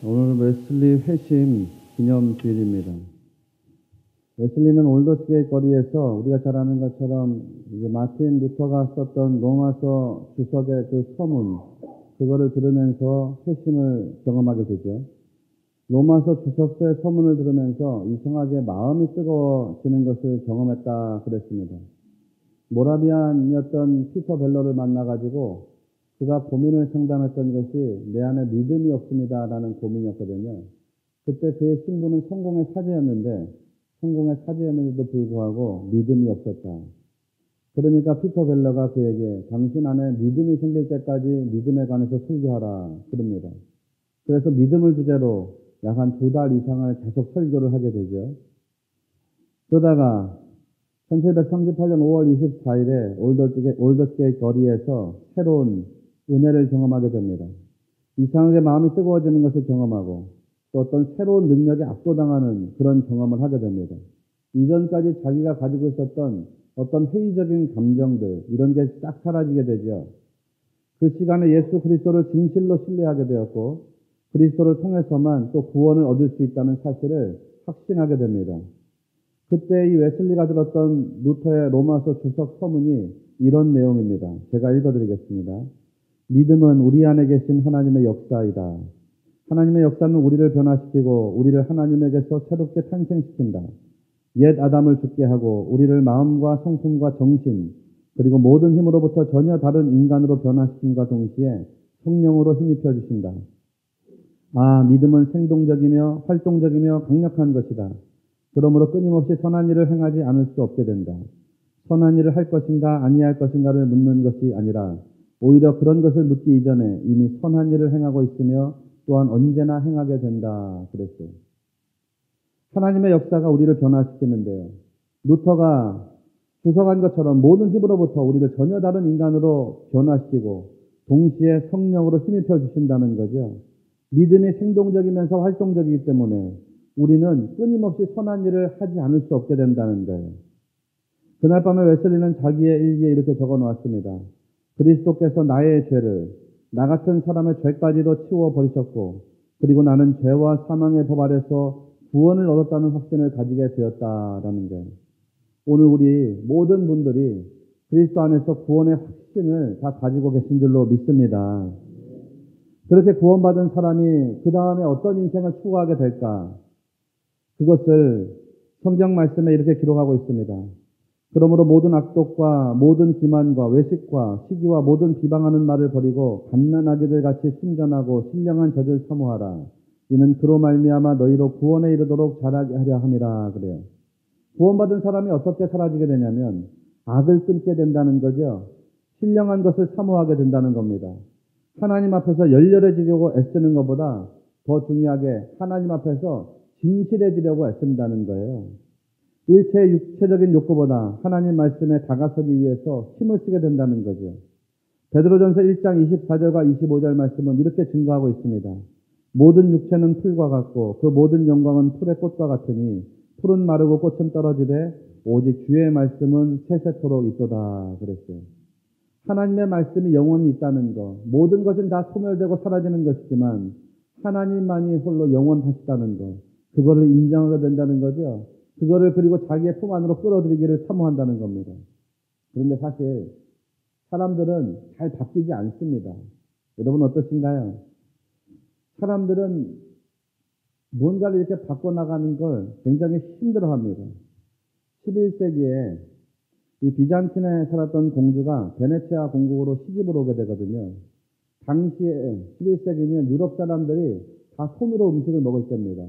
오늘 웨슬리 회심 기념주일입니다. 웨슬리는 올더스게이트 거리에서 우리가 잘 아는 것처럼 이제 마틴 루터가 썼던 로마서 주석의 그 서문, 그거를 들으면서 회심을 경험하게 되죠. 로마서 주석서의 서문을 들으면서 이상하게 마음이 뜨거워지는 것을 경험했다 그랬습니다. 모라비안이었던 피터 벨러를 만나가지고 그가 고민을 상담했던 것이 내 안에 믿음이 없습니다라는 고민이었거든요. 그때 그의 신부는 성공의 사제였는데도 불구하고 믿음이 없었다. 그러니까 피터 벨러가 그에게 당신 안에 믿음이 생길 때까지 믿음에 관해서 설교하라 그럽니다. 그래서 믿음을 주제로 약 한 2달 이상을 계속 설교를 하게 되죠. 그러다가 1738년 5월 24일에 올더스게이트 거리에서 새로운 은혜를 경험하게 됩니다. 이상하게 마음이 뜨거워지는 것을 경험하고 또 어떤 새로운 능력에 압도당하는 그런 경험을 하게 됩니다. 이전까지 자기가 가지고 있었던 어떤 회의적인 감정들, 이런 게 싹 사라지게 되죠. 그 시간에 예수 그리스도를 진실로 신뢰하게 되었고 그리스도를 통해서만 또 구원을 얻을 수 있다는 사실을 확신하게 됩니다. 그때 이 웨슬리가 들었던 루터의 로마서 주석 서문이 이런 내용입니다. 제가 읽어드리겠습니다. 믿음은 우리 안에 계신 하나님의 역사이다. 하나님의 역사는 우리를 변화시키고 우리를 하나님에게서 새롭게 탄생시킨다. 옛 아담을 죽게 하고 우리를 마음과 성품과 정신 그리고 모든 힘으로부터 전혀 다른 인간으로 변화시킴과 동시에 성령으로 힘입혀 주신다. 믿음은 생동적이며 활동적이며 강력한 것이다. 그러므로 끊임없이 선한 일을 행하지 않을 수 없게 된다. 선한 일을 할 것인가 아니할 것인가를 묻는 것이 아니라 오히려 그런 것을 묻기 이전에 이미 선한 일을 행하고 있으며 또한 언제나 행하게 된다 그랬어요. 하나님의 역사가 우리를 변화시키는데요. 루터가 주석한 것처럼 모든 힘으로부터 우리를 전혀 다른 인간으로 변화시키고 동시에 성령으로 힘입혀 주신다는 거죠. 믿음이 생동적이면서 활동적이기 때문에 우리는 끊임없이 선한 일을 하지 않을 수 없게 된다는 거예요. 그날 밤에 웨슬리는 자기의 일기에 이렇게 적어 놓았습니다. 그리스도께서 나의 죄를, 나 같은 사람의 죄까지도 치워버리셨고 그리고 나는 죄와 사망의 법 아래서 구원을 얻었다는 확신을 가지게 되었다라는 거예요. 오늘 우리 모든 분들이 그리스도 안에서 구원의 확신을 다 가지고 계신 줄로 믿습니다. 그렇게 구원받은 사람이 그 다음에 어떤 인생을 추구하게 될까? 그것을 성경 말씀에 이렇게 기록하고 있습니다. 그러므로 모든 악독과 모든 기만과 외식과 시기와 모든 비방하는 말을 버리고 갓난아기들 같이 순전하고 신령한 젖을 사모하라. 이는 그로 말미암아 너희로 구원에 이르도록 자라게 하려 함이라 그래요. 구원받은 사람이 어떻게 사라지게 되냐면 악을 끊게 된다는 거죠. 신령한 것을 사모하게 된다는 겁니다. 하나님 앞에서 열렬해지려고 애쓰는 것보다 더 중요하게 하나님 앞에서 진실해지려고 애쓴다는 거예요. 일체의 육체적인 욕구보다 하나님 말씀에 다가서기 위해서 힘을 쓰게 된다는 거죠. 베드로전서 1장 24절과 25절 말씀은 이렇게 증거하고 있습니다. 모든 육체는 풀과 같고 그 모든 영광은 풀의 꽃과 같으니 풀은 마르고 꽃은 떨어지되 오직 주의 말씀은 세세토록 있도다 그랬어요. 하나님의 말씀이 영원히 있다는 것, 모든 것은 다 소멸되고 사라지는 것이지만 하나님만이 홀로 영원하시다는 것, 그거를 인정하게 된다는 거죠. 그거를 그리고 자기의 품 안으로 끌어들이기를 사모한다는 겁니다. 그런데 사실 사람들은 잘 바뀌지 않습니다. 여러분 어떠신가요? 사람들은 뭔가를 이렇게 바꿔나가는 걸 굉장히 힘들어합니다. 11세기에 이 비잔틴에 살았던 공주가 베네치아 공국으로 시집을 오게 되거든요. 당시에 11세기면 유럽 사람들이 다 손으로 음식을 먹을 때입니다.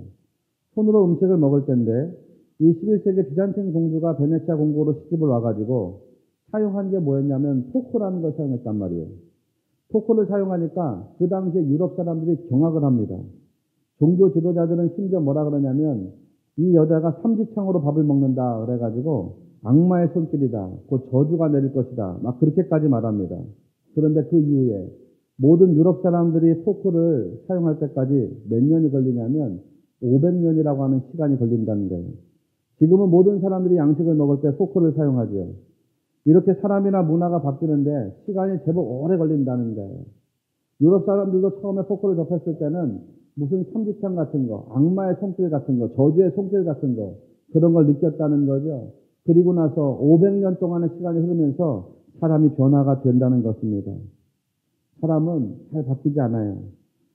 손으로 음식을 먹을 때인데 이 11세기 비잔틴 공주가 베네치아 공국으로 시집을 와가지고 사용한 게 뭐였냐면 포크라는 걸 사용했단 말이에요. 포크를 사용하니까 그 당시에 유럽 사람들이 경악을 합니다. 종교 지도자들은 심지어 뭐라 그러냐면 이 여자가 삼지창으로 밥을 먹는다 그래가지고 악마의 손길이다. 곧 저주가 내릴 것이다. 막 그렇게까지 말합니다. 그런데 그 이후에 모든 유럽 사람들이 포크를 사용할 때까지 몇 년이 걸리냐면 500년이라고 하는 시간이 걸린다는 거예요. 지금은 모든 사람들이 양식을 먹을 때 포크를 사용하죠. 이렇게 사람이나 문화가 바뀌는데 시간이 제법 오래 걸린다는 거예요. 유럽 사람들도 처음에 포크를 접했을 때는 무슨 삼지창 같은 거, 악마의 손길 같은 거, 저주의 손길 같은 거, 그런 걸 느꼈다는 거죠. 그리고 나서 500년 동안의 시간이 흐르면서 사람이 변화가 된다는 것입니다. 사람은 잘 바뀌지 않아요.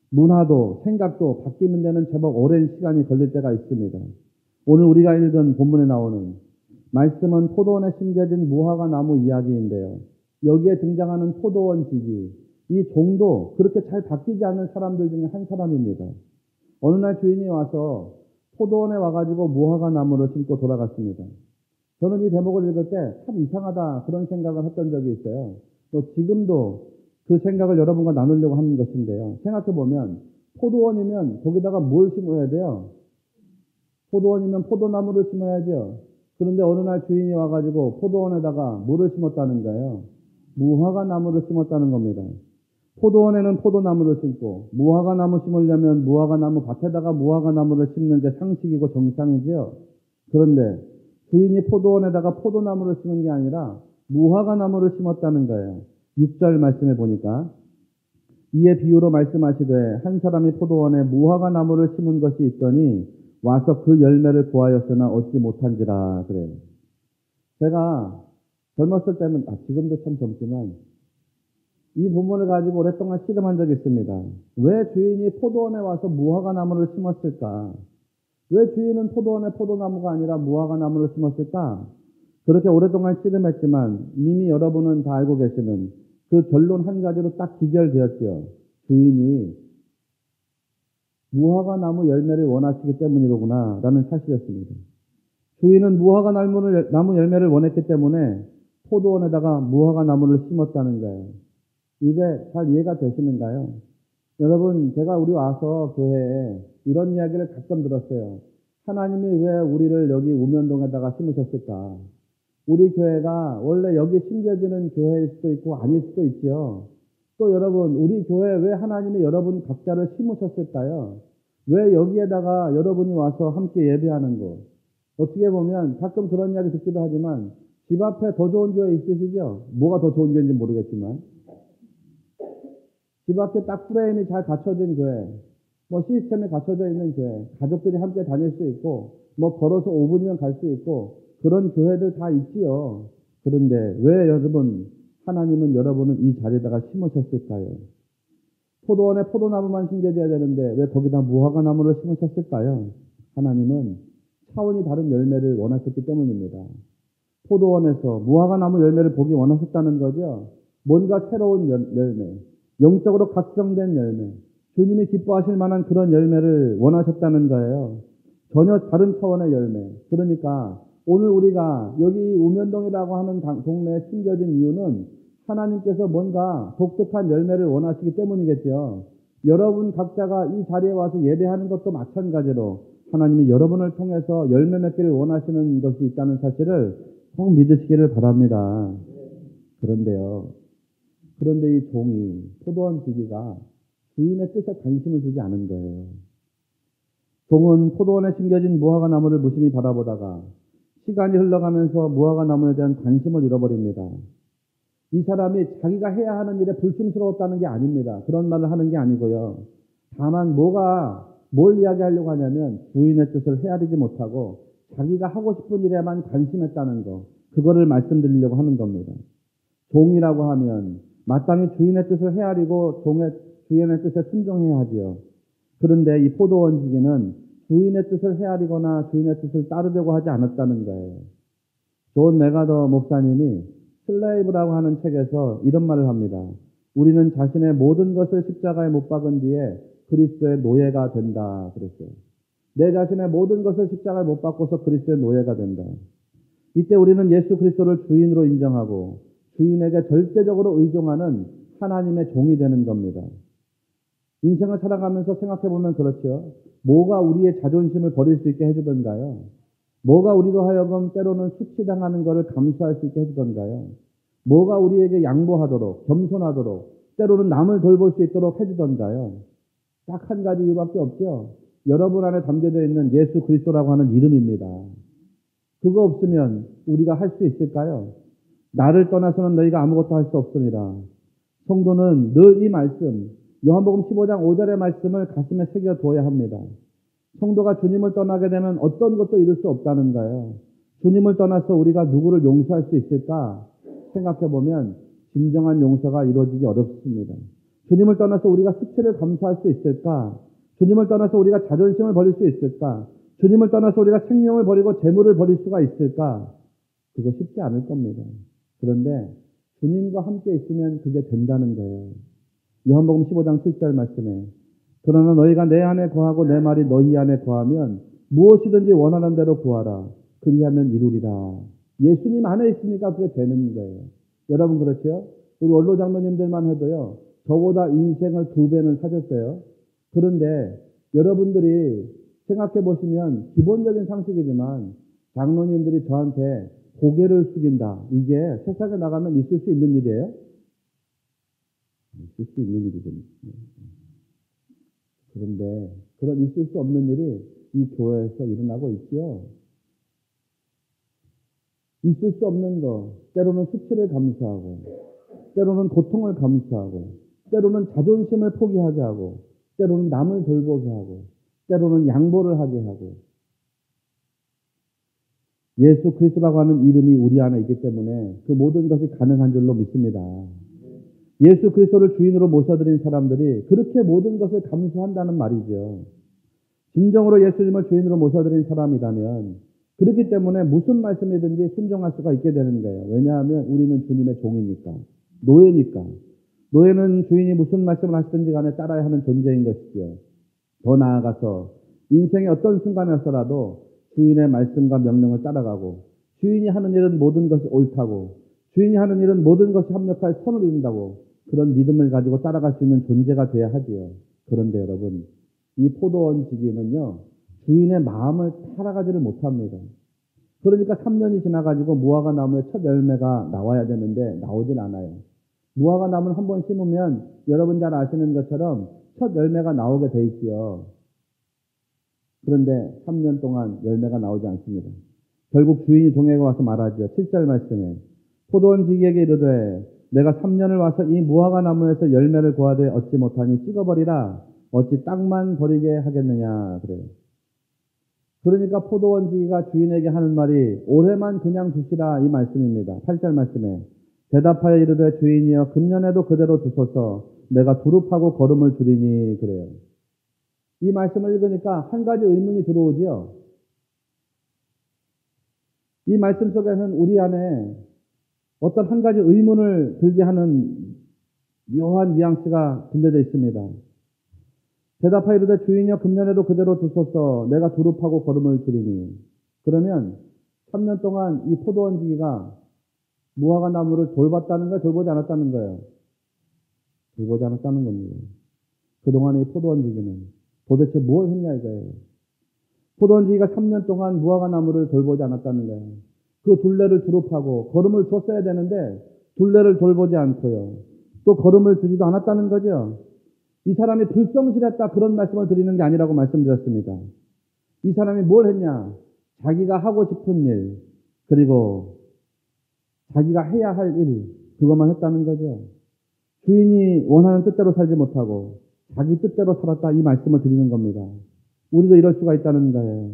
문화도 생각도 바뀌는 데는 제법 오랜 시간이 걸릴 때가 있습니다. 오늘 우리가 읽은 본문에 나오는 말씀은 포도원에 심겨진 무화과 나무 이야기인데요. 여기에 등장하는 포도원 지기, 이 종도 그렇게 잘 바뀌지 않는 사람들 중에 한 사람입니다. 어느 날 주인이 와서 포도원에 와가지고 무화과 나무를 심고 돌아갔습니다. 저는 이 대목을 읽을 때 참 이상하다 그런 생각을 했던 적이 있어요. 또 지금도 그 생각을 여러분과 나누려고 하는 것인데요. 생각해보면 포도원이면 거기다가 뭘 심어야 돼요? 포도원이면 포도나무를 심어야죠. 그런데 어느 날 주인이 와가지고 포도원에다가 뭐를 심었다는 거예요? 무화과 나무를 심었다는 겁니다. 포도원에는 포도나무를 심고 무화과 나무 심으려면 무화과 나무 밭에다가 무화과 나무를 심는 게 상식이고 정상이지요. 그런데 주인이 포도원에다가 포도나무를 심은 게 아니라 무화과 나무를 심었다는 거예요. 6절 말씀해 보니까 이에 비유로 말씀하시되 한 사람이 포도원에 무화과 나무를 심은 것이 있더니 와서 그 열매를 구하였으나 얻지 못한지라 그래요. 제가 젊었을 때는 지금도 참 젊지만 이 본문을 가지고 오랫동안 씨름한 적이 있습니다. 왜 주인이 포도원에 와서 무화과 나무를 심었을까? 왜 주인은 포도원에 포도나무가 아니라 무화과 나무를 심었을까? 그렇게 오랫동안 씨름했지만 이미 여러분은 다 알고 계시는 그 결론 한 가지로 딱 기결되었죠. 주인이 무화과 나무 열매를 원하시기 때문이로구나 라는 사실이었습니다. 주인은 무화과 나무 열매를 원했기 때문에 포도원에다가 무화과 나무를 심었다는 거예요. 이게 잘 이해가 되시는가요? 여러분, 제가 우리 와서 교회에 이런 이야기를 가끔 들었어요. 하나님이 왜 우리를 여기 우면동에다가 심으셨을까? 우리 교회가 원래 여기 심겨지는 교회일 수도 있고 아닐 수도 있죠. 또 여러분, 우리 교회에 왜 하나님이 여러분 각자를 심으셨을까요? 왜 여기에다가 여러분이 와서 함께 예배하는 거? 어떻게 보면 가끔 그런 이야기 듣기도 하지만 집 앞에 더 좋은 교회 있으시죠? 뭐가 더 좋은 교회인지 모르겠지만 집 앞에 딱 프레임이 잘 갖춰진 교회, 뭐 시스템이 갖춰져 있는 교회, 가족들이 함께 다닐 수 있고 뭐 걸어서 5분이면 갈 수 있고 그런 교회들 다 있지요. 그런데 왜 여러분 하나님은 여러분을 이 자리에다가 심으셨을까요? 포도원에 포도나무만 심겨져야 되는데 왜 거기다 무화과 나무를 심으셨을까요? 하나님은 차원이 다른 열매를 원하셨기 때문입니다. 포도원에서 무화과 나무 열매를 보기 원하셨다는 거죠. 뭔가 새로운 열매, 영적으로 각성된 열매, 주님이 기뻐하실 만한 그런 열매를 원하셨다는 거예요. 전혀 다른 차원의 열매. 그러니까 오늘 우리가 여기 우면동이라고 하는 동네에 심겨진 이유는 하나님께서 뭔가 독특한 열매를 원하시기 때문이겠죠. 여러분 각자가 이 자리에 와서 예배하는 것도 마찬가지로 하나님이 여러분을 통해서 열매 맺기를 원하시는 것이 있다는 사실을 꼭 믿으시기를 바랍니다. 그런데 이 종이, 포도원 지기가 주인의 뜻에 관심을 두지 않은 거예요. 종은 포도원에 심겨진 무화과 나무를 무심히 바라보다가 시간이 흘러가면서 무화과 나무에 대한 관심을 잃어버립니다. 이 사람이 자기가 해야 하는 일에 불충스러웠다는 게 아닙니다. 그런 말을 하는 게 아니고요. 다만 뭘 이야기하려고 하냐면 주인의 뜻을 헤아리지 못하고 자기가 하고 싶은 일에만 관심했다는 거. 그거를 말씀드리려고 하는 겁니다. 종이라고 하면 마땅히 주인의 뜻을 헤아리고 주인의 뜻에 순종해야 하지요. 그런데 이 포도원 지기는 주인의 뜻을 헤아리거나 주인의 뜻을 따르려고 하지 않았다는 거예요. 존 메가더 목사님이 슬레이브라고 하는 책에서 이런 말을 합니다. 우리는 자신의 모든 것을 십자가에 못 박은 뒤에 그리스도의 노예가 된다 그랬어요. 내 자신의 모든 것을 십자가에 못 박고서 그리스도의 노예가 된다. 이때 우리는 예수 그리스도를 주인으로 인정하고 주인에게 절대적으로 의존하는 하나님의 종이 되는 겁니다. 인생을 살아가면서 생각해보면 그렇죠. 뭐가 우리의 자존심을 버릴 수 있게 해주던가요? 뭐가 우리로 하여금 때로는 수치당하는 것을 감수할 수 있게 해주던가요? 뭐가 우리에게 양보하도록, 겸손하도록, 때로는 남을 돌볼 수 있도록 해주던가요? 딱 한 가지 이유밖에 없죠. 여러분 안에 담겨져 있는 예수 그리스도라고 하는 이름입니다. 그거 없으면 우리가 할 수 있을까요? 나를 떠나서는 너희가 아무것도 할 수 없습니다. 성도는 늘 이 말씀, 요한복음 15장 5절의 말씀을 가슴에 새겨두어야 합니다. 성도가 주님을 떠나게 되면 어떤 것도 이룰 수 없다는 거예요. 주님을 떠나서 우리가 누구를 용서할 수 있을까 생각해보면 진정한 용서가 이루어지기 어렵습니다. 주님을 떠나서 우리가 수치를 감수할 수 있을까? 주님을 떠나서 우리가 자존심을 버릴 수 있을까? 주님을 떠나서 우리가 생명을 버리고 재물을 버릴 수가 있을까? 그거 쉽지 않을 겁니다. 그런데 주님과 함께 있으면 그게 된다는 거예요. 요한복음 15장 7절 말씀에 그러나 너희가 내 안에 거하고 내 말이 너희 안에 거하면 무엇이든지 원하는 대로 구하라. 그리하면 이루리라. 예수님 안에 있으니까 그게 되는 거예요. 여러분 그렇죠? 우리 원로 장로님들만 해도요. 저보다 인생을 2배는 사셨어요. 그런데 여러분들이 생각해 보시면 기본적인 상식이지만 장로님들이 저한테 고개를 숙인다. 이게 세상에 나가면 있을 수 있는 일이에요? 있을 수 있는 일이거든요. 그런데 그런 있을 수 없는 일이 이 교회에서 일어나고 있죠. 있을 수 없는 거, 때로는 수치를 감수하고, 때로는 고통을 감수하고, 때로는 자존심을 포기하게 하고, 때로는 남을 돌보게 하고, 때로는 양보를 하게 하고, 예수 그리스도라고 하는 이름이 우리 안에 있기 때문에 그 모든 것이 가능한 줄로 믿습니다. 예수 그리스도를 주인으로 모셔드린 사람들이 그렇게 모든 것을 감수한다는 말이죠. 진정으로 예수님을 주인으로 모셔드린 사람이라면 그렇기 때문에 무슨 말씀이든지 순종할 수가 있게 되는 거예요. 왜냐하면 우리는 주님의 종이니까, 노예니까. 노예는 주인이 무슨 말씀을 하시든지 간에 따라야 하는 존재인 것이죠. 더 나아가서 인생의 어떤 순간에서라도 주인의 말씀과 명령을 따라가고 주인이 하는 일은 모든 것이 옳다고 주인이 하는 일은 모든 것이 합력하여 선을 이룬다고 그런 믿음을 가지고 따라갈 수 있는 존재가 돼야 하지요. 그런데 여러분, 이 포도원 지기는요, 주인의 마음을 따라가지를 못합니다. 그러니까 3년이 지나가지고 무화과 나무에 첫 열매가 나와야 되는데 나오질 않아요. 무화과 나무는 한 번 심으면 여러분 잘 아시는 것처럼 첫 열매가 나오게 돼 있지요. 그런데 3년 동안 열매가 나오지 않습니다. 결국 주인이 동행에 와서 말하죠. 7절 말씀에 포도원 지기에게 이르되 내가 3년을 와서 이 무화과 나무에서 열매를 구하되 얻지 못하니 찍어버리라. 어찌 땅만 버리게 하겠느냐 그래요. 그러니까 포도원 지기가 주인에게 하는 말이 올해만 그냥 두시라 이 말씀입니다. 8절 말씀에 대답하여 이르되 주인이여 금년에도 그대로 두소서 내가 두릅하고 거름을 줄이니 그래요. 이 말씀을 읽으니까 한 가지 의문이 들어오지요. 이 말씀 속에는 우리 안에 어떤 한 가지 의문을 들게 하는 묘한 뉘앙스가 들려져 있습니다. 대답하여 이르되 주인이여 금년에도 그대로 두소서 내가 두릅하고 거름을 줄이니. 그러면 3년 동안 이 포도원 지기가 무화과 나무를 돌봤다는 거예요? 돌보지 않았다는 거예요? 돌보지 않았다는 겁니다. 그동안의 이 포도원 지기는 도대체 뭘 했냐 이거예요. 포도원 지기가 3년 동안 무화과 나무를 돌보지 않았다는 거예요. 그 둘레를 두릅하고 거름을 줬어야 되는데 둘레를 돌보지 않고요. 또 거름을 주지도 않았다는 거죠. 이 사람이 불성실했다 그런 말씀을 드리는 게 아니라고 말씀드렸습니다. 이 사람이 뭘 했냐? 자기가 하고 싶은 일 그리고 자기가 해야 할 일 그것만 했다는 거죠. 주인이 원하는 뜻대로 살지 못하고 자기 뜻대로 살았다 이 말씀을 드리는 겁니다. 우리도 이럴 수가 있다는 거예요.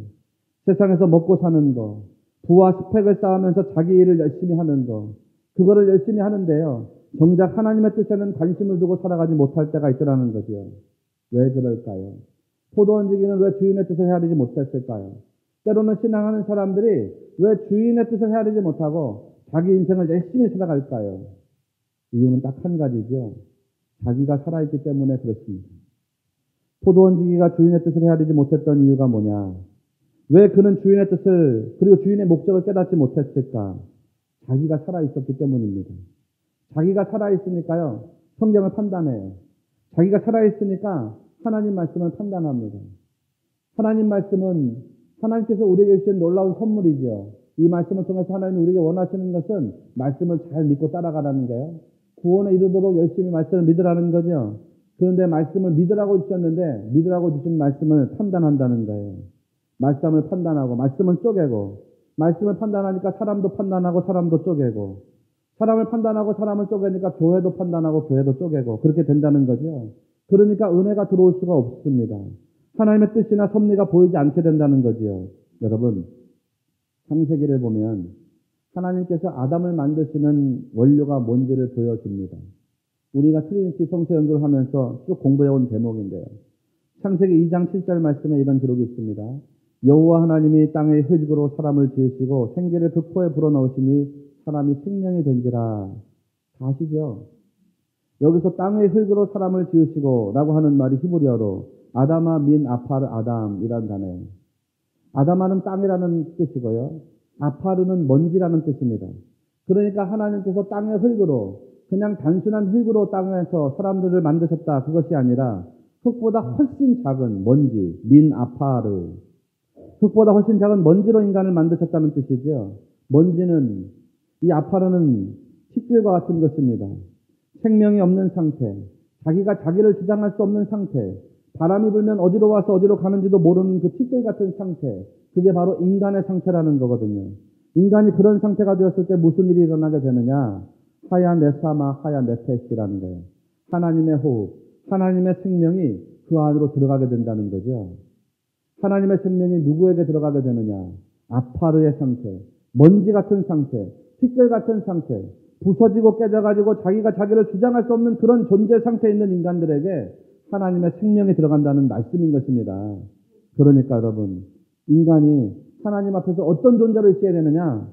세상에서 먹고 사는 거, 부와 스펙을 쌓으면서 자기 일을 열심히 하는 거, 그거를 열심히 하는데요. 정작 하나님의 뜻에는 관심을 두고 살아가지 못할 때가 있더라는 거죠. 왜 그럴까요? 포도원 지기는 왜 주인의 뜻을 헤아리지 못했을까요? 때로는 신앙하는 사람들이 왜 주인의 뜻을 헤아리지 못하고 자기 인생을 열심히 살아갈까요? 이유는 딱 한 가지죠. 자기가 살아있기 때문에 그렇습니다. 포도원 지기가 주인의 뜻을 헤아리지 못했던 이유가 뭐냐? 왜 그는 주인의 뜻을 그리고 주인의 목적을 깨닫지 못했을까? 자기가 살아있었기 때문입니다. 자기가 살아있으니까요. 성경을 판단해요. 자기가 살아있으니까 하나님 말씀을 판단합니다. 하나님 말씀은 하나님께서 우리에게 주신 놀라운 선물이죠. 이 말씀을 통해서 하나님이 우리에게 원하시는 것은 말씀을 잘 믿고 따라가라는 거예요. 구원에 이르도록 열심히 말씀을 믿으라는 거죠. 그런데 말씀을 믿으라고 주셨는데 믿으라고 주신 말씀을 판단한다는 거예요. 말씀을 판단하고 말씀을 쪼개고 말씀을 판단하니까 사람도 판단하고 사람도 쪼개고 사람을 판단하고 사람을 쪼개니까 교회도 판단하고 교회도 쪼개고 그렇게 된다는 거죠. 그러니까 은혜가 들어올 수가 없습니다. 하나님의 뜻이나 섭리가 보이지 않게 된다는 거지요. 여러분, 창세기를 보면 하나님께서 아담을 만드시는 원료가 뭔지를 보여줍니다. 우리가 트리니티 성서 연구를 하면서 쭉 공부해온 대목인데요. 창세기 2장 7절 말씀에 이런 기록이 있습니다. 여호와 하나님이 땅의 흙으로 사람을 지으시고 생기를 그 코에 불어넣으시니 사람이 생명이 된지라. 다 아시죠? 여기서 땅의 흙으로 사람을 지으시고 라고 하는 말이 히브리어로 아다마 민 아파르 아담이라는 단어예요. 아다마는 땅이라는 뜻이고요. 아파르는 먼지라는 뜻입니다. 그러니까 하나님께서 땅의 흙으로 그냥 단순한 흙으로 땅에서 사람들을 만드셨다. 그것이 아니라 흙보다 훨씬 작은 먼지, 민 아파르. 흙보다 훨씬 작은 먼지로 인간을 만드셨다는 뜻이죠. 먼지는, 이 아파르는 티끌과 같은 것입니다. 생명이 없는 상태, 자기가 자기를 주장할 수 없는 상태, 바람이 불면 어디로 와서 어디로 가는지도 모르는 그 티끌 같은 상태, 그게 바로 인간의 상태라는 거거든요. 인간이 그런 상태가 되었을 때 무슨 일이 일어나게 되느냐? 하야 네사마 하야 네페시라는 거예요. 하나님의 호흡, 하나님의 생명이 그 안으로 들어가게 된다는 거죠. 하나님의 생명이 누구에게 들어가게 되느냐? 아파르의 상태, 먼지 같은 상태, 티끌 같은 상태, 부서지고 깨져가지고 자기가 자기를 주장할 수 없는 그런 존재 상태에 있는 인간들에게 하나님의 생명이 들어간다는 말씀인 것입니다. 그러니까 여러분, 인간이 하나님 앞에서 어떤 존재로 있어야 되느냐?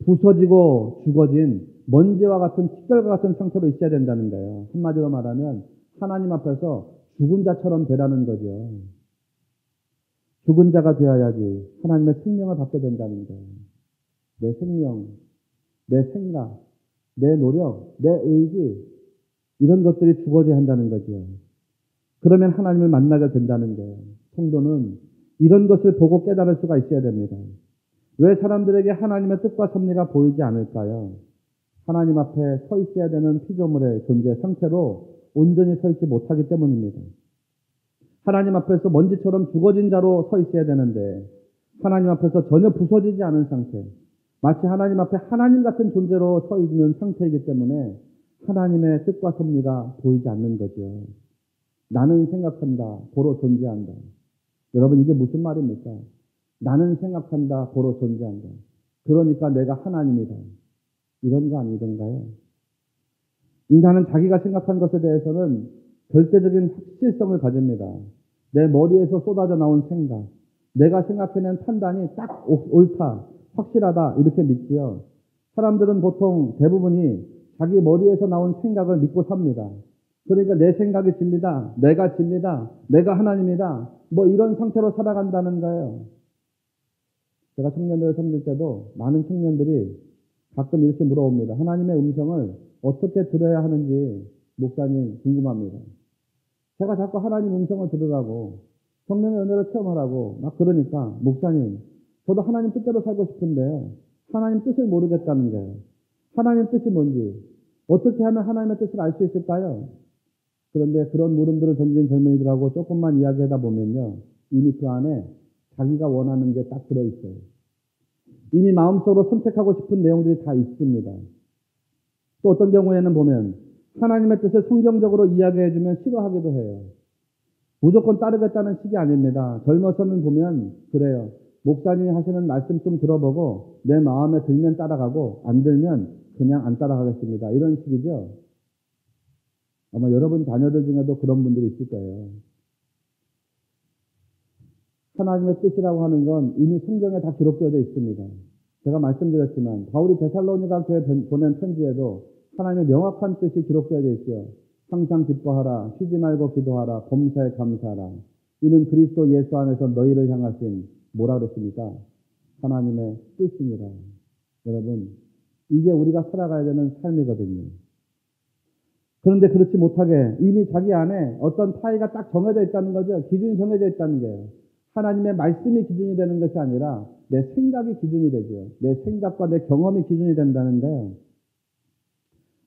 부서지고 죽어진 먼지와 같은 티끌과 같은 상태로 있어야 된다는 거예요. 한마디로 말하면 하나님 앞에서 죽은 자처럼 되라는 거죠. 죽은 자가 되어야지 하나님의 생명을 받게 된다는 거예요. 내 생명, 내 생각, 내 노력, 내 의지, 이런 것들이 죽어져야 한다는 거죠. 그러면 하나님을 만나게 된다는 거예요. 성도는 이런 것을 보고 깨달을 수가 있어야 됩니다. 왜 사람들에게 하나님의 뜻과 섭리가 보이지 않을까요? 하나님 앞에 서 있어야 되는 피조물의 존재 상태로 온전히 서 있지 못하기 때문입니다. 하나님 앞에서 먼지처럼 죽어진 자로 서 있어야 되는데 하나님 앞에서 전혀 부서지지 않은 상태, 마치 하나님 앞에 하나님 같은 존재로 서 있는 상태이기 때문에 하나님의 뜻과 섭리가 보이지 않는 거죠. 나는 생각한다, 보러 존재한다. 여러분, 이게 무슨 말입니까? 나는 생각한다, 보러 존재한다. 그러니까 내가 하나님이다. 이런 거 아니던가요? 인간은 자기가 생각한 것에 대해서는 절대적인 확실성을 가집니다. 내 머리에서 쏟아져 나온 생각, 내가 생각해낸 판단이 딱 옳다, 확실하다, 이렇게 믿지요. 사람들은 보통 대부분이 자기 머리에서 나온 생각을 믿고 삽니다. 그러니까 내 생각이 진리다, 내가 진리다, 내가 하나님이다, 뭐 이런 상태로 살아간다는 거예요. 제가 청년들을 섬길 때도 많은 청년들이 가끔 이렇게 물어봅니다. 하나님의 음성을 어떻게 들어야 하는지 목사님 궁금합니다. 제가 자꾸 하나님 음성을 들으라고, 성령의 은혜를 체험하라고 막 그러니까 목사님, 저도 하나님 뜻대로 살고 싶은데요. 하나님 뜻을 모르겠다는 거예요. 하나님 뜻이 뭔지, 어떻게 하면 하나님의 뜻을 알 수 있을까요? 그런데 그런 물음들을 던진 젊은이들하고 조금만 이야기하다 보면요, 이미 그 안에 자기가 원하는 게 딱 들어있어요. 이미 마음속으로 선택하고 싶은 내용들이 다 있습니다. 또 어떤 경우에는 보면 하나님의 뜻을 성경적으로 이야기해주면 싫어하기도 해요. 무조건 따르겠다는 식이 아닙니다. 젊어서는 보면 그래요. 목사님이 하시는 말씀 좀 들어보고 내 마음에 들면 따라가고 안 들면 그냥 안 따라가겠습니다. 이런 식이죠. 아마 여러분 자녀들 중에도 그런 분들이 있을 거예요. 하나님의 뜻이라고 하는 건 이미 성경에 다 기록되어 있습니다. 제가 말씀드렸지만 바울이 데살로니가 교회에 보낸 편지에도 하나님의 명확한 뜻이 기록되어 있어요. 항상 기뻐하라, 쉬지 말고 기도하라, 범사에 감사하라. 이는 그리스도 예수 안에서 너희를 향하신 뭐라 그랬습니까? 하나님의 뜻입니다. 여러분, 이게 우리가 살아가야 되는 삶이거든요. 그런데 그렇지 못하게 이미 자기 안에 어떤 파이가 딱 정해져 있다는 거죠. 기준이 정해져 있다는 거예요. 하나님의 말씀이 기준이 되는 것이 아니라 내 생각이 기준이 되죠. 내 생각과 내 경험이 기준이 된다는데요.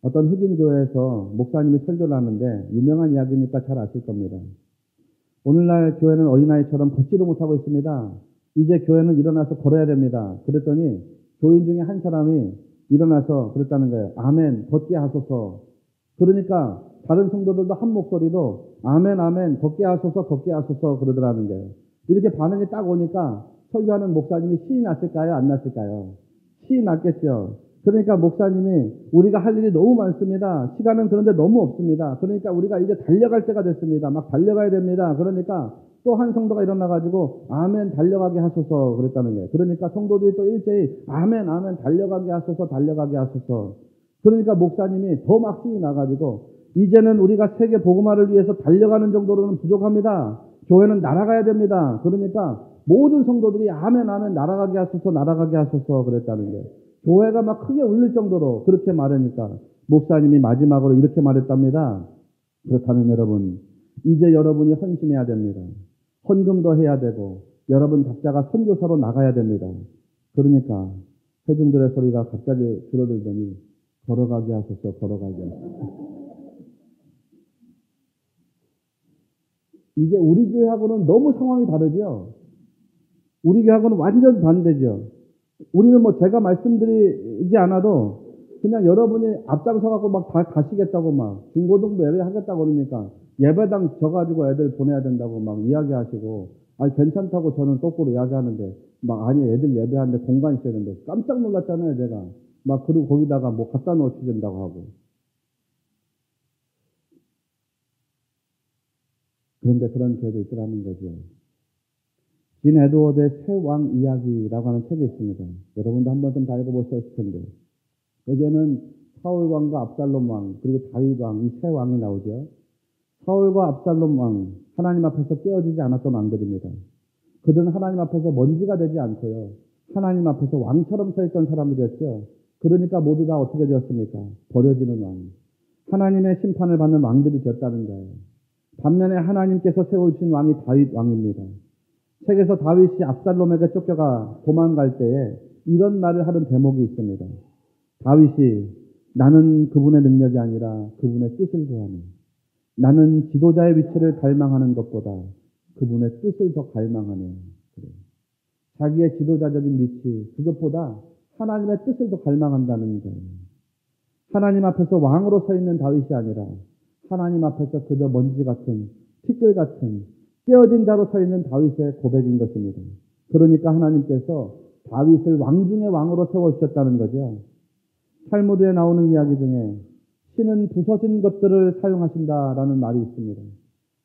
어떤 흑인 교회에서 목사님이 설교를 하는데 유명한 이야기니까 잘 아실 겁니다. 오늘날 교회는 어린아이처럼 걷지도 못하고 있습니다. 이제 교회는 일어나서 걸어야 됩니다. 그랬더니 교인 중에 한 사람이 일어나서 그랬다는 거예요. 아멘, 걷게 하소서. 그러니까 다른 성도들도 한 목소리로 아멘, 아멘, 걷게 하소서, 걷게 하소서 그러더라는 거예요. 이렇게 반응이 딱 오니까 설교하는 목사님이 신이 났을까요? 안 났을까요? 신이 났겠죠. 그러니까 목사님이 우리가 할 일이 너무 많습니다. 시간은 그런데 너무 없습니다. 그러니까 우리가 이제 달려갈 때가 됐습니다. 막 달려가야 됩니다. 그러니까 또 한 성도가 일어나가지고 아멘 달려가게 하소서 그랬다는 거예요. 그러니까 성도들이 또 일제히 아멘 아멘 달려가게 하소서 달려가게 하소서. 그러니까 목사님이 더 막 신이 나가지고 이제는 우리가 세계 복음화를 위해서 달려가는 정도로는 부족합니다. 교회는 날아가야 됩니다. 그러니까 모든 성도들이 아멘 아멘 날아가게 하소서 날아가게 하소서 그랬다는 거예요. 교회가 막 크게 울릴 정도로 그렇게 말하니까 목사님이 마지막으로 이렇게 말했답니다. 그렇다면 여러분 이제 여러분이 헌신해야 됩니다. 헌금도 해야 되고 여러분 각자가 선교사로 나가야 됩니다. 그러니까 회중들의 소리가 갑자기 줄어들더니 걸어가게 하소서 걸어가게 하소서. 이게 우리 교회하고는 너무 상황이 다르죠. 우리 교회하고는 완전 반대죠. 우리는 뭐 제가 말씀드리지 않아도 그냥 여러분이 앞장서갖고 막 다 가시겠다고 막 중고등부 예배 하겠다고 그러니까 예배당 져가지고 애들 보내야 된다고 막 이야기하시고 아니 괜찮다고 저는 똑바로 이야기하는데 막 아니 애들 예배하는데 공간 있어야 되는데 깜짝 놀랐잖아요 제가. 막 그리고 거기다가 뭐 갖다 놓으셔야 된다고 하고. 그런데 그런 교회도 있더라는 거죠. 진 에드워드의 새 왕 이야기라고 하는 책이 있습니다. 여러분도 한번 좀 다 읽어보셨을 텐데 여기에는 사울 왕과 압살롬 왕 그리고 다윗 왕 이 세 왕이 나오죠. 사울과 압살롬 왕 하나님 앞에서 깨어지지 않았던 왕들입니다. 그들은 하나님 앞에서 먼지가 되지 않고요. 하나님 앞에서 왕처럼 서 있던 사람들이었죠. 그러니까 모두 다 어떻게 되었습니까? 버려지는 왕. 하나님의 심판을 받는 왕들이 되었다는 거예요. 반면에 하나님께서 세우신 왕이 다윗 왕입니다. 책에서 다윗이 압살롬에게 쫓겨가 도망갈 때에 이런 말을 하는 대목이 있습니다. 다윗이 나는 그분의 능력이 아니라 그분의 뜻을 구하네. 나는 지도자의 위치를 갈망하는 것보다 그분의 뜻을 더 갈망하네. 그래요. 자기의 지도자적인 위치 그것보다 하나님의 뜻을 더 갈망한다는 거예요. 하나님 앞에서 왕으로 서 있는 다윗이 아니라 하나님 앞에서 그저 먼지 같은 티끌 같은 깨어진 자로 서 있는 다윗의 고백인 것입니다. 그러니까 하나님께서 다윗을 왕 중의 왕으로 세워주셨다는 거죠. 탈무드에 나오는 이야기 중에 신은 부서진 것들을 사용하신다라는 말이 있습니다.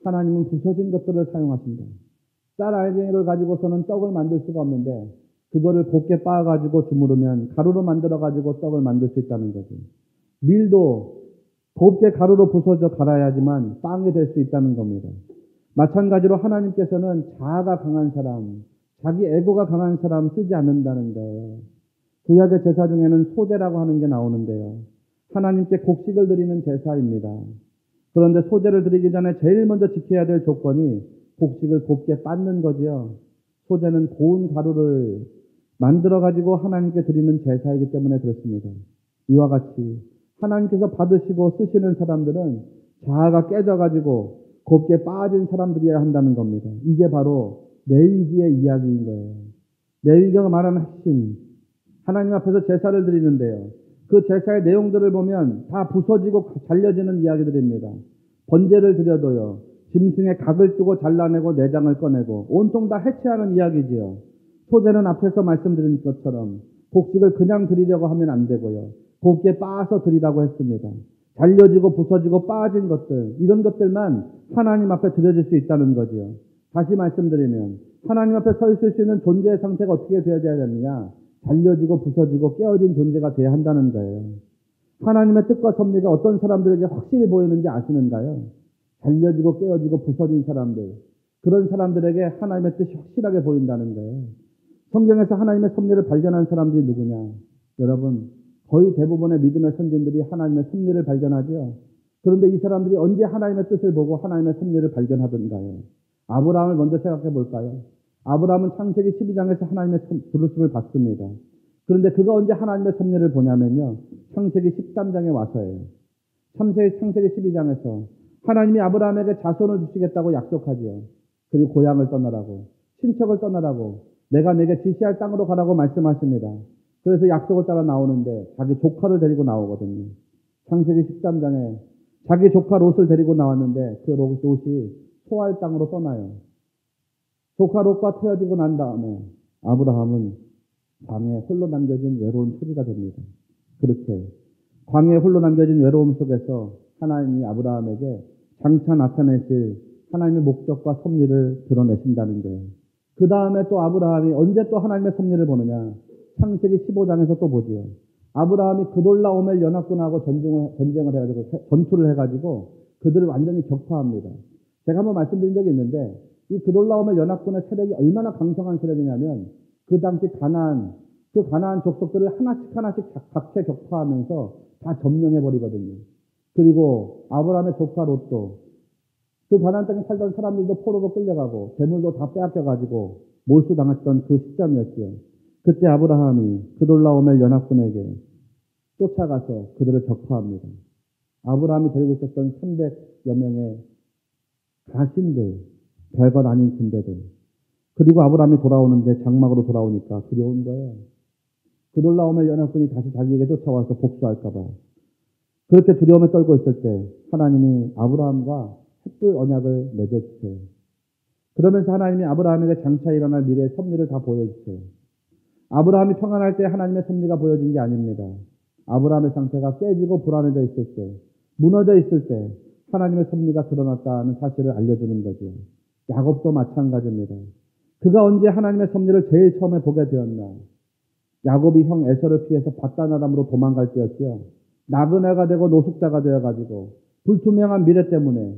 하나님은 부서진 것들을 사용하신다. 쌀 알갱이를 가지고서는 떡을 만들 수가 없는데 그거를 곱게 빻아가지고 주무르면 가루로 만들어가지고 떡을 만들 수 있다는 거죠. 밀도 곱게 가루로 부서져 갈아야지만 빵이 될 수 있다는 겁니다. 마찬가지로 하나님께서는 자아가 강한 사람, 자기 에고가 강한 사람 쓰지 않는다는 거예요. 구약의 제사 중에는 소제라고 하는 게 나오는데요. 하나님께 곡식을 드리는 제사입니다. 그런데 소제를 드리기 전에 제일 먼저 지켜야 될 조건이 곡식을 곱게 빻는 거죠. 소제는 고운 가루를 만들어가지고 하나님께 드리는 제사이기 때문에 그렇습니다. 이와 같이 하나님께서 받으시고 쓰시는 사람들은 자아가 깨져가지고 곱게 빠진 사람들이어야 한다는 겁니다. 이게 바로 레위기의 이야기인 거예요. 레위기가 말하는 핵심, 하나님 앞에서 제사를 드리는데요. 그 제사의 내용들을 보면 다 부서지고 잘려지는 이야기들입니다. 번제를 드려도요. 짐승의 각을 뜨고 잘라내고 내장을 꺼내고 온통 다 해체하는 이야기지요. 소제는 앞에서 말씀드린 것처럼 곡식을 그냥 드리려고 하면 안 되고요. 곱게 빻아서 드리라고 했습니다. 잘려지고 부서지고 빠진 것들, 이런 것들만 하나님 앞에 드려질 수 있다는 거지요. 다시 말씀드리면 하나님 앞에 서 있을 수 있는 존재의 상태가 어떻게 되어야 되느냐? 잘려지고 부서지고 깨어진 존재가 되어야 한다는 거예요. 하나님의 뜻과 섭리가 어떤 사람들에게 확실히 보이는지 아시는가요? 잘려지고 깨어지고 부서진 사람들, 그런 사람들에게 하나님의 뜻이 확실하게 보인다는 거예요. 성경에서 하나님의 섭리를 발견한 사람들이 누구냐? 여러분, 거의 대부분의 믿음의 선진들이 하나님의 섭리를 발견하죠. 그런데 이 사람들이 언제 하나님의 뜻을 보고 하나님의 섭리를 발견하던가요? 아브라함을 먼저 생각해 볼까요? 아브라함은 창세기 12장에서 하나님의 부르심을 받습니다. 그런데 그가 언제 하나님의 섭리를 보냐면요. 창세기 13장에 와서예요. 창세기 12장에서 하나님이 아브라함에게 자손을 주시겠다고 약속하지요. 그리고 고향을 떠나라고, 친척을 떠나라고, 내가 내게 지시할 땅으로 가라고 말씀하십니다. 그래서 약속을 따라 나오는데 자기 조카를 데리고 나오거든요. 창세기 13장에 자기 조카 롯을 데리고 나왔는데 그 롯이 소알 땅으로 떠나요. 조카 롯과 헤어지고 난 다음에 아브라함은 광야에 홀로 남겨진 외로운 초리가 됩니다. 그렇게 광야에 홀로 남겨진 외로움 속에서 하나님이 아브라함에게 장차 나타내실 하나님의 목적과 섭리를 드러내신다는 거예요. 그 다음에 또 아브라함이 언제 또 하나님의 섭리를 보느냐. 창세기 15장에서 또 보지요. 아브라함이 그돌라오멜 연합군하고 전쟁을 해가지고, 전투를 해가지고 그들을 완전히 격파합니다. 제가 한번 말씀드린 적이 있는데, 이 그돌라오멜 연합군의 세력이 얼마나 강성한 세력이냐면, 그 당시 그 가나안 족속들을 하나씩 각체 격파하면서 다 점령해버리거든요. 그리고 아브라함의 조카 롯도, 그 가나안 땅에 살던 사람들도 포로로 끌려가고, 재물도 다 빼앗겨가지고 몰수당했던 그 시점이었죠. 그때 아브라함이 그돌라오멜 연합군에게 쫓아가서 그들을 격파합니다. 아브라함이 데리고 있었던 300여 명의 가신들, 별것 아닌 군대들. 그리고 아브라함이 돌아오는데 장막으로 돌아오니까 두려운 거예요. 그돌라오멜 연합군이 다시 자기에게 쫓아와서 복수할까 봐. 그렇게 두려움에 떨고 있을 때 하나님이 아브라함과 햇불 언약을 맺어주세요. 그러면서 하나님이 아브라함에게 장차 일어날 미래의 섭리를 다 보여주세요. 아브라함이 평안할 때 하나님의 섭리가 보여진 게 아닙니다. 아브라함의 상태가 깨지고 불안해져 있을 때, 무너져 있을 때 하나님의 섭리가 드러났다는 사실을 알려주는 거죠. 야곱도 마찬가지입니다. 그가 언제 하나님의 섭리를 제일 처음에 보게 되었나? 야곱이 형 에서를 피해서 밧단아람으로 도망갈 때였죠. 나그네가 되고 노숙자가 되어가지고 불투명한 미래 때문에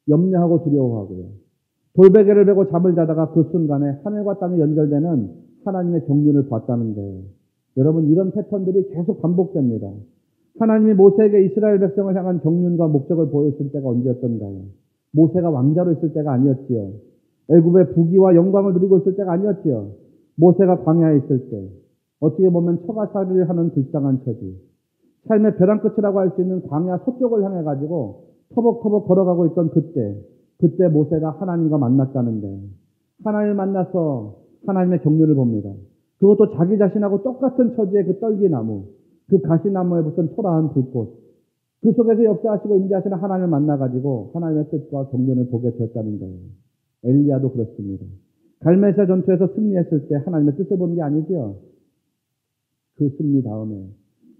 염려하고 두려워하고요. 돌베개를 베고 잠을 자다가 그 순간에 하늘과 땅이 연결되는 하나님의 경륜을 봤다는 거예요. 여러분, 이런 패턴들이 계속 반복됩니다. 하나님이 모세에게 이스라엘 백성을 향한 경륜과 목적을 보여줄 때가 언제였던가요? 모세가 왕자로 있을 때가 아니었지요. 애굽의 부귀와 영광을 누리고 있을 때가 아니었지요. 모세가 광야에 있을 때, 어떻게 보면 처가살이를 하는 불쌍한 처지, 삶의 벼랑 끝이라고 할 수 있는 광야 서쪽을 향해 가지고 터벅터벅 걸어가고 있던 그때 모세가 하나님과 만났다는데, 하나님을 만나서 하나님의 경륜을 봅니다. 그것도 자기 자신하고 똑같은 처지의 그 떨기나무, 그 가시나무에 붙은 초라한 불꽃, 그 속에서 역사하시고 임재하시는 하나님을 만나가지고 하나님의 뜻과 경륜을 보게 되었다는 거예요. 엘리야도 그렇습니다. 갈멜사 전투에서 승리했을 때 하나님의 뜻을 본 게 아니죠. 그 승리 다음에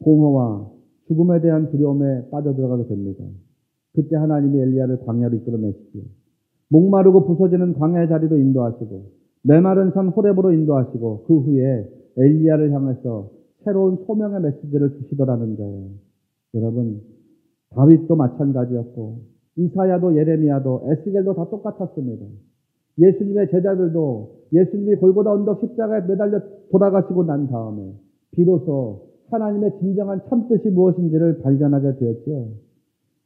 공허와 죽음에 대한 두려움에 빠져들어가게 됩니다. 그때 하나님이 엘리야를 광야로 이끌어내시죠. 목마르고 부서지는 광야의 자리로 인도하시고 메마른 산 호렙으로 인도하시고 그 후에 엘리야를 향해서 새로운 소명의 메시지를 주시더라는 거예요. 여러분, 다윗도 마찬가지였고 이사야도 예레미야도 에스겔도 다 똑같았습니다. 예수님의 제자들도 예수님이 골고다 언덕 십자가에 매달려 돌아가시고 난 다음에 비로소 하나님의 진정한 참뜻이 무엇인지를 발견하게 되었죠.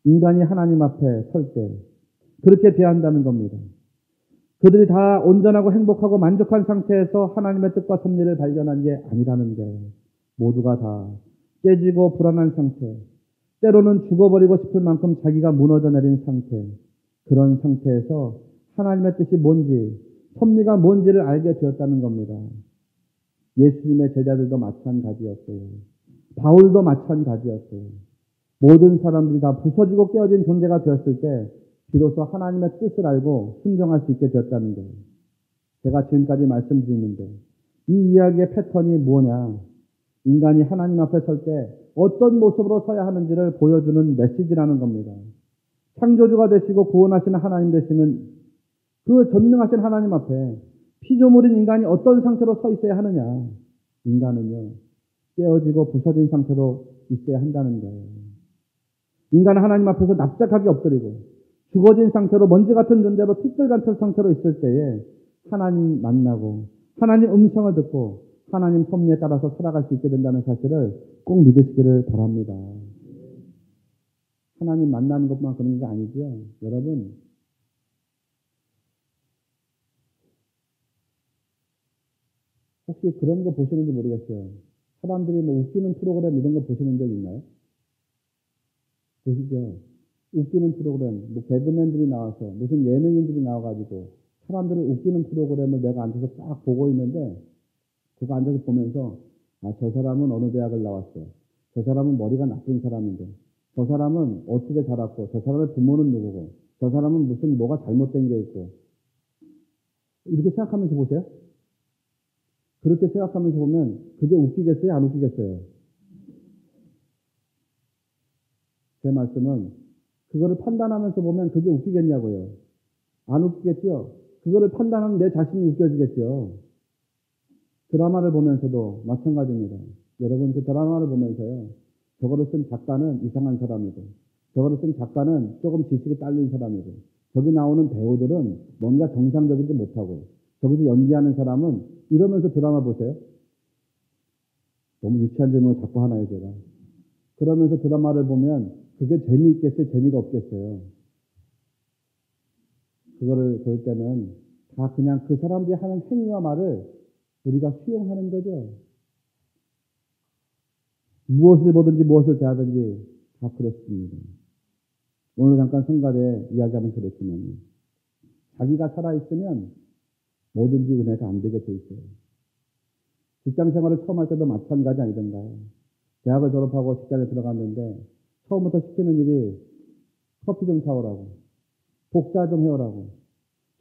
인간이 하나님 앞에 설 때 그렇게 대한다는 겁니다. 그들이 다 온전하고 행복하고 만족한 상태에서 하나님의 뜻과 섭리를 발견한 게 아니라는 거예요. 모두가 다 깨지고 불안한 상태, 때로는 죽어버리고 싶을 만큼 자기가 무너져 내린 상태, 그런 상태에서 하나님의 뜻이 뭔지, 섭리가 뭔지를 알게 되었다는 겁니다. 예수님의 제자들도 마찬가지였어요. 바울도 마찬가지였어요. 모든 사람들이 다 부서지고 깨어진 존재가 되었을 때 비로소 하나님의 뜻을 알고 순종할 수 있게 되었다는 거예요. 제가 지금까지 말씀드렸는데 이 이야기의 패턴이 뭐냐? 인간이 하나님 앞에 설 때 어떤 모습으로 서야 하는지를 보여주는 메시지라는 겁니다. 창조주가 되시고 구원하시는 하나님 되시는 그 전능하신 하나님 앞에 피조물인 인간이 어떤 상태로 서 있어야 하느냐? 인간은요, 깨어지고 부서진 상태로 있어야 한다는 거예요. 인간은 하나님 앞에서 납작하게 엎드리고 죽어진 상태로 먼지 같은 존재로 티끌 같은 상태로 있을 때에 하나님 만나고 하나님 음성을 듣고 하나님 섭리에 따라서 살아갈 수 있게 된다는 사실을 꼭 믿으시기를 바랍니다. 하나님 만나는 것만 그런 게 아니죠. 여러분, 혹시 그런 거 보시는지 모르겠어요. 사람들이 뭐 웃기는 프로그램 이런 거 보시는 적 있나요? 보시죠. 웃기는 프로그램, 뭐 개그맨들이 나와서 무슨 예능인들이 나와가지고 사람들을 웃기는 프로그램을 내가 앉아서 딱 보고 있는데 그거 앉아서 보면서 아, 저 사람은 어느 대학을 나왔어. 저 사람은 머리가 나쁜 사람인데 저 사람은 어떻게 자랐고, 저 사람의 부모는 누구고, 저 사람은 무슨 뭐가 잘못된 게 있고, 이렇게 생각하면서 보세요. 그렇게 생각하면서 보면 그게 웃기겠어요? 안 웃기겠어요? 제 말씀은 그거를 판단하면서 보면 그게 웃기겠냐고요. 안 웃기겠죠? 그거를 판단하면 내 자신이 웃겨지겠죠. 드라마를 보면서도 마찬가지입니다. 여러분 그 드라마를 보면서요. 저거를 쓴 작가는 이상한 사람이고 저거를 쓴 작가는 조금 지식이 딸린 사람이고 저기 나오는 배우들은 뭔가 정상적이지 못하고 저기서 연기하는 사람은 이러면서 드라마 보세요. 너무 유치한 질문을 자꾸 하나요 제가. 그러면서 드라마를 보면 그게 재미있겠어요? 재미가 없겠어요? 그거를 볼 때는 다 그냥 그 사람들이 하는 행위와 말을 우리가 수용하는 거죠. 무엇을 보든지 무엇을 대하든지 다 그렇습니다. 오늘 잠깐 성가대 이야기하면서 그랬지만요. 자기가 살아있으면 뭐든지 은혜가 안 되게 돼 있어요. 직장 생활을 처음 할 때도 마찬가지 아니던가요? 대학을 졸업하고 직장에 들어갔는데 처음부터 시키는 일이 커피 좀 사오라고, 복사 좀 해오라고,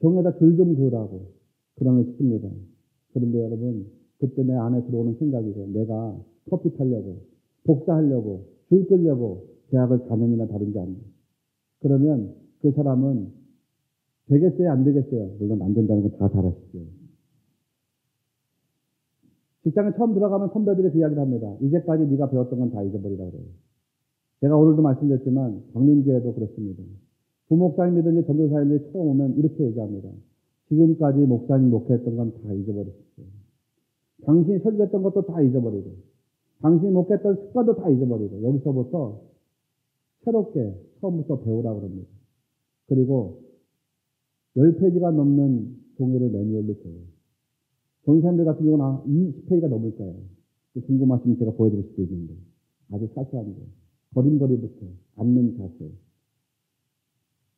종에다 글 좀 그으라고 그런 걸 시킵니다. 그런데 여러분 그때 내 안에 들어오는 생각이죠. 내가 커피 타려고, 복사하려고, 줄 끌려고 대학을 4년이나 다른지 않나. 그러면 그 사람은 되겠어요? 안 되겠어요? 물론 안 된다는 건 다 잘 아시죠. 직장에 처음 들어가면 선배들이 그 이야기를 합니다. 이제까지 네가 배웠던 건 다 잊어버리라고 그래요. 제가 오늘도 말씀드렸지만 광림교회도 그렇습니다. 부목사님이든지 전도사님들이 처음 오면 이렇게 얘기합니다. 지금까지 목사님 목회했던 건 다 잊어버리십시오. 당신이 설교했던 것도 다 잊어버리고 당신이 목회했던 습관도 다 잊어버리고 여기서부터 새롭게 처음부터 배우라고 합니다. 그리고 10페이지가 넘는 종이를 매뉴얼로 줘요. 전사님들 같은 경우는 20페이지가 넘을 거예요. 궁금하시면 제가 보여드릴 수도 있는데 아주 사소한 거. 걸음걸이부터 앉는 자세,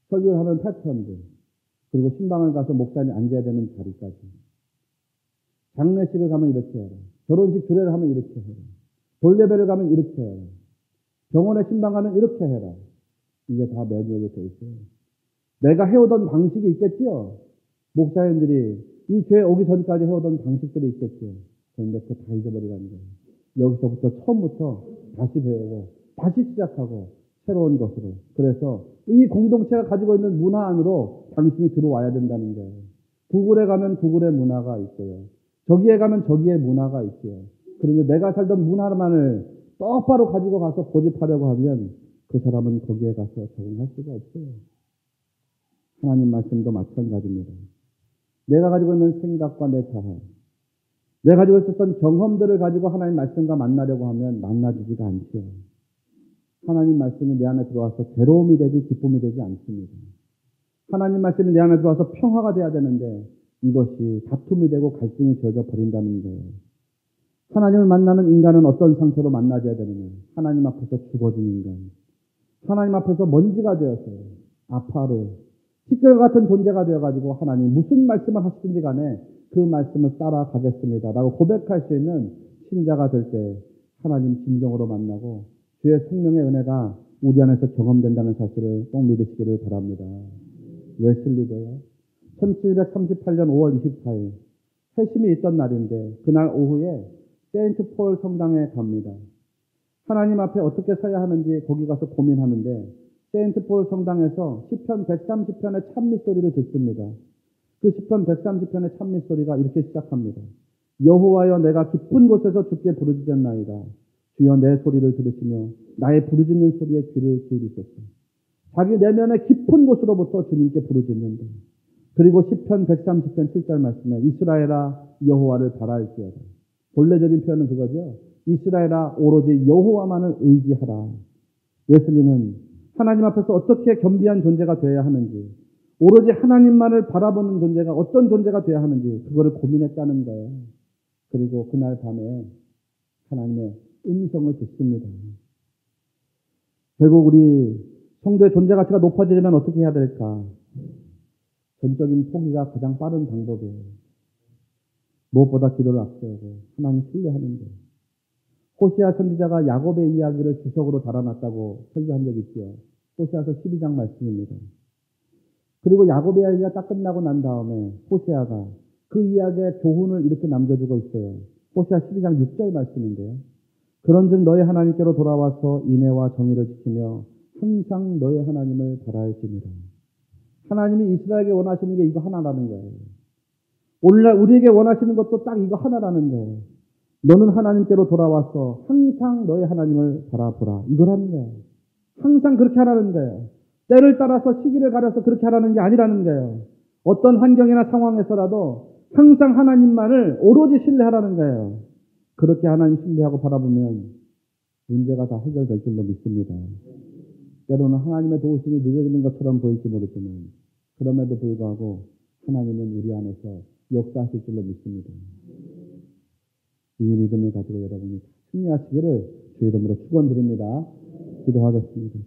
설교를 하는 패턴들, 그리고 신방을 가서 목사님이 앉아야 되는 자리까지. 장례식을 가면 이렇게 해라. 결혼식 주례를 하면 이렇게 해라. 돌예배를 가면 이렇게 해라. 병원에 신방 가면 이렇게 해라. 이게 다 매뉴얼로 되어 있어요. 내가 해오던 방식이 있겠지요. 목사님들이 이 교회 오기 전까지 해오던 방식들이 있겠지요. 그런데 그거 다 잊어버리라는 거예요. 여기서부터 처음부터 다시 배우고 다시 시작하고 새로운 것으로. 그래서 이 공동체가 가지고 있는 문화 안으로 당신이 들어와야 된다는 거예요. 구글에 가면 구글의 문화가 있고요. 저기에 가면 저기의 문화가 있고요. 그런데 내가 살던 문화만을 똑바로 가지고 가서 고집하려고 하면 그 사람은 거기에 가서 적응할 수가 없어요. 하나님 말씀도 마찬가지입니다. 내가 가지고 있는 생각과 내 자아, 내가 가지고 있었던 경험들을 가지고 하나님 말씀과 만나려고 하면 만나지지가 않지요. 하나님 말씀이 내 안에 들어와서 괴로움이 되지 기쁨이 되지 않습니다. 하나님 말씀이 내 안에 들어와서 평화가 돼야 되는데 이것이 다툼이 되고 갈등이 되어져 버린다는 거예요. 하나님을 만나는 인간은 어떤 상태로 만나져야 되느냐. 하나님 앞에서 죽어진 인간. 하나님 앞에서 먼지가 되어서 아파를 티끌 같은 존재가 되어가지고 하나님 무슨 말씀을 하시든지 간에 그 말씀을 따라가겠습니다 라고 고백할 수 있는 신자가 될 때 하나님 진정으로 만나고 주의 성령의 은혜가 우리 안에서 경험된다는 사실을 꼭 믿으시기를 바랍니다. 웨슬리도요. 1738년 5월 24일 회심이 있던 날인데 그날 오후에 세인트 폴 성당에 갑니다. 하나님 앞에 어떻게 서야 하는지 거기 가서 고민하는데 세인트 폴 성당에서 시편 130편의 찬미 소리를 듣습니다. 그 시편 130편의 찬미 소리가 이렇게 시작합니다. 여호와여 내가 깊은 곳에서 주께 부르짖었나이다. 주여 내 소리를 들으시며 나의 부르짖는 소리에 귀를 기울이소서. 자기 내면의 깊은 곳으로부터 주님께 부르짖는다. 그리고 시편 130편 7절 말씀에 이스라엘아 여호와를 바랄지어다. 본래적인 표현은 그거죠. 이스라엘아 오로지 여호와만을 의지하라. 웨슬리는 하나님 앞에서 어떻게 겸비한 존재가 되어야 하는지, 오로지 하나님만을 바라보는 존재가 어떤 존재가 되어야 하는지 그거를 고민했다는 거예요. 그리고 그날 밤에 하나님의 음성을 듣습니다. 결국 우리 성도의 존재 가치가 높아지려면 어떻게 해야 될까? 전적인 포기가 가장 빠른 방법이에요. 무엇보다 기도를 앞세우고 하나님 신뢰하는 것. 호세아 선지자가 야곱의 이야기를 주석으로 달아놨다고 설교한 적이 있죠. 호세아서 12장 말씀입니다. 그리고 야곱의 이야기가 딱 끝나고 난 다음에 호세아가 그 이야기의 교훈을 이렇게 남겨주고 있어요. 호세아 12장 6절 말씀인데요. 그런즉 너희 하나님께로 돌아와서 인애와 정의를 지키며 항상 너희 하나님을 바라할지니라. 하나님이 이스라엘에게 원하시는 게 이거 하나라는 거예요. 오늘날 우리에게 원하시는 것도 딱 이거 하나라는 거예요. 너는 하나님께로 돌아와서 항상 너희 하나님을 바라보라. 이거라는 거예요. 항상 그렇게 하라는 거예요. 때를 따라서 시기를 가려서 그렇게 하라는 게 아니라는 거예요. 어떤 환경이나 상황에서라도 항상 하나님만을 오로지 신뢰하라는 거예요. 그렇게 하나님 신뢰하고 바라보면 문제가 다 해결될 줄로 믿습니다. 때로는 하나님의 도우심이 늦어지는 것처럼 보일지 모르지만 그럼에도 불구하고 하나님은 우리 안에서 역사하실 줄로 믿습니다. 이 믿음을 가지고 여러분이 승리하시기를 주의 이름으로 축원드립니다. 기도하겠습니다.